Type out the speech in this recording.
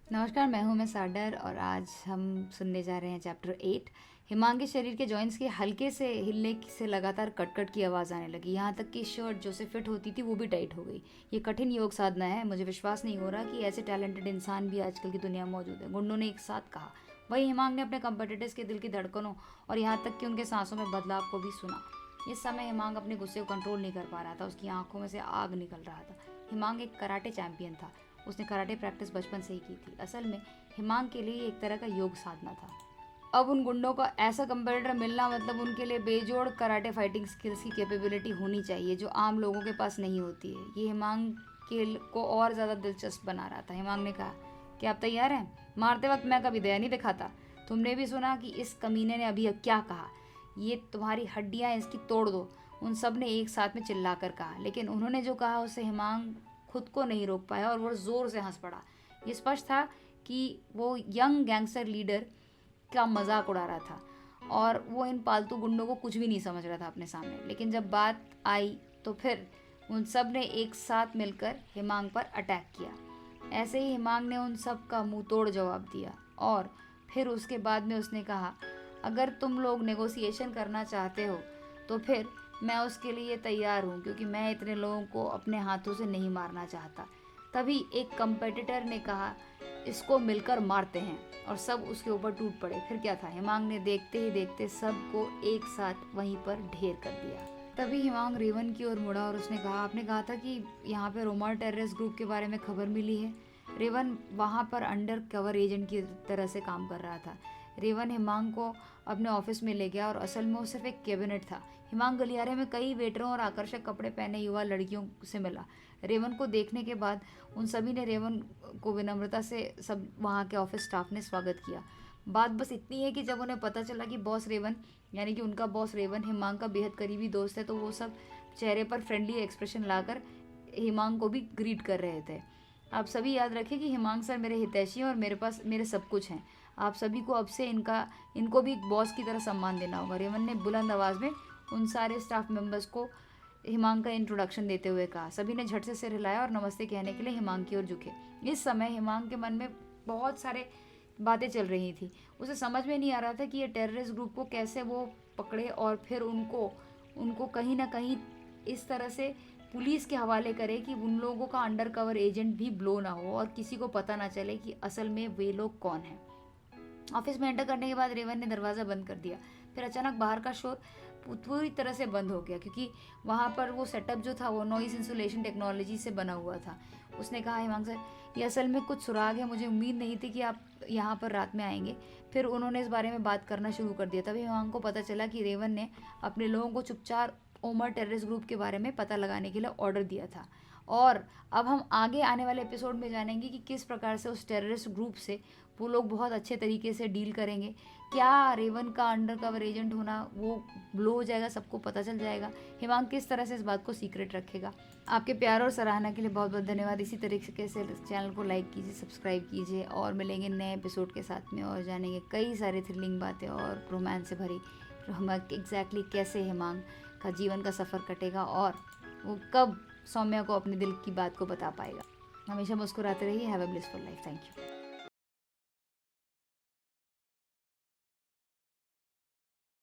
नमस्कार, मैं हूं साडर और आज हम सुनने जा रहे हैं चैप्टर 8। हिमांग के शरीर के जॉइंट्स के हल्के से हिलने से लगातार कट-कट की आवाज़ आने लगी। यहाँ तक कि शर्ट जो से फिट होती थी वो भी टाइट हो गई। ये कठिन योग साधना है। मुझे विश्वास नहीं हो रहा कि ऐसे टैलेंटेड इंसान भी आजकल की दुनिया में मौजूद है, गुंडों ने एक साथ कहा। वहीं हिमांग ने अपने कंपेटिटर्स के दिल की धड़कनों और यहाँ तक कि उनके सांसों में बदलाव को भी सुना। इस समय हिमांग अपने गुस्से को कंट्रोल नहीं कर पा रहा था। उसकी आंखों में से आग निकल रहा था। हिमांग एक कराटे चैंपियन था। उसने कराटे प्रैक्टिस बचपन से ही की थी। असल में हिमांग के लिए एक तरह का योग साधना था। अब उन गुंडों का ऐसा कंपेटिटर मिलना मतलब उनके लिए बेजोड़ कराटे फाइटिंग स्किल्स की कैपेबिलिटी होनी चाहिए जो आम लोगों के पास नहीं होती है। ये हिमांग के को और ज़्यादा दिलचस्प बना रहा था। हिमांग ने कहा, क्या आप तैयार हैं? मारते वक्त मैं कभी दया नहीं दिखाता। तुमने भी सुना कि इस कमीने ने अभी क्या कहा? ये तुम्हारी हड्डियाँ इसकी तोड़ दो। उन सब ने एक साथ में चिल्लाकर कहा, लेकिन उन्होंने जो कहा उससे हिमांग खुद को नहीं रोक पाया और वो ज़ोर से हंस पड़ा। ये स्पष्ट था कि वो यंग गैंगस्टर लीडर का मजाक उड़ा रहा था और वो इन पालतू गुंडों को कुछ भी नहीं समझ रहा था अपने सामने। लेकिन जब बात आई तो फिर उन सब ने एक साथ मिलकर हिमांग पर अटैक किया। ऐसे ही हिमांग ने उन सब का मुंह तोड़ जवाब दिया और फिर उसके बाद में उसने कहा, अगर तुम लोग नेगोशिएशन करना चाहते हो तो फिर मैं उसके लिए तैयार हूँ, क्योंकि मैं इतने लोगों को अपने हाथों से नहीं मारना चाहता। तभी एक कंपेटिटर ने कहा, इसको मिलकर मारते हैं, और सब उसके ऊपर टूट पड़े। फिर क्या था, हिमांग ने देखते ही देखते सबको एक साथ वहीं पर ढेर कर दिया। तभी हिमांग रेवन की ओर मुड़ा और उसने कहा, आपने कहा था कि यहाँ पे रोमर टेररिस्ट ग्रुप के बारे में खबर मिली है। रेवन वहाँ पर अंडर कवर एजेंट की तरह से काम कर रहा था। रेवन हिमांग को अपने ऑफिस में ले गया और असल में वो सिर्फ एक कैबिनेट था। हिमांग गलियारे में कई वेटरों और आकर्षक कपड़े पहने युवा लड़कियों से मिला। रेवन को देखने के बाद उन सभी ने रेवन को विनम्रता से सब वहाँ के ऑफिस स्टाफ ने स्वागत किया। बात बस इतनी है कि जब उन्हें पता चला कि बॉस रेवन यानी कि उनका बॉस रेवन हिमांग का बेहद करीबी दोस्त है, तो वो सब चेहरे पर फ्रेंडली एक्सप्रेशन लाकर हिमांग को भी ग्रीट कर रहे थे। आप सभी याद रखें कि हिमांग सर मेरे हितैषी हैं और मेरे पास मेरे सब कुछ हैं। आप सभी को अब से इनको भी बॉस की तरह सम्मान देना होगा। रेवन ने बुलंद आवाज़ में उन सारे स्टाफ मेंबर्स को हिमांग का इंट्रोडक्शन देते हुए कहा। सभी ने झट से सिर हिलाया और नमस्ते कहने के लिए हिमांग की ओर झुके। इस समय हिमांग के मन में बहुत सारे बातें चल रही थी। उसे समझ में नहीं आ रहा था कि ये टेररिस्ट ग्रुप को कैसे वो पकड़े और फिर उनको कहीं ना कहीं इस तरह से पुलिस के हवाले करे कि उन लोगों का अंडर कवर एजेंट भी ब्लो ना हो और किसी को पता ना चले कि असल में वे लोग कौन हैं। ऑफिस में एंटर करने के बाद रेवन ने दरवाज़ा बंद कर दिया। फिर अचानक बाहर का शोर पूरी तरह से बंद हो गया, क्योंकि वहाँ पर वो सेटअप जो था वो नॉइस इंसुलेशन टेक्नोलॉजी से बना हुआ था। उसने कहा, हिमांग सर, ये असल में कुछ सुराग है। मुझे उम्मीद नहीं थी कि आप यहाँ पर रात में आएंगे। फिर उन्होंने इस बारे में बात करना शुरू कर दिया। तभी हिमांग को पता चला कि रेवन ने अपने लोगों को चुपचाप ओमर टेररिस्ट ग्रुप के बारे में पता लगाने के लिए ऑर्डर दिया था। और अब हम आगे आने वाले एपिसोड में जानेंगे कि किस प्रकार से उस टेररिस्ट ग्रुप से वो लोग बहुत अच्छे तरीके से डील करेंगे। क्या रेवन का अंडर कवर एजेंट होना वो ब्लो हो जाएगा, सबको पता चल जाएगा? हिमांग किस तरह से इस बात को सीक्रेट रखेगा? आपके प्यार और सराहना के लिए बहुत बहुत धन्यवाद। इसी तरीके से चैनल को लाइक कीजिए, सब्सक्राइब कीजिए और मिलेंगे नए एपिसोड के साथ में और जानेंगे कई सारे थ्रिलिंग बातें और रोमांस से भरी एग्जैक्टली कैसे हिमांग का जीवन का सफ़र कटेगा और वो कब सौम्या को अपने दिल की बात को बता पाएगा। हमेशा मुस्कुराते रहिए। Have a blissful life. Thank you.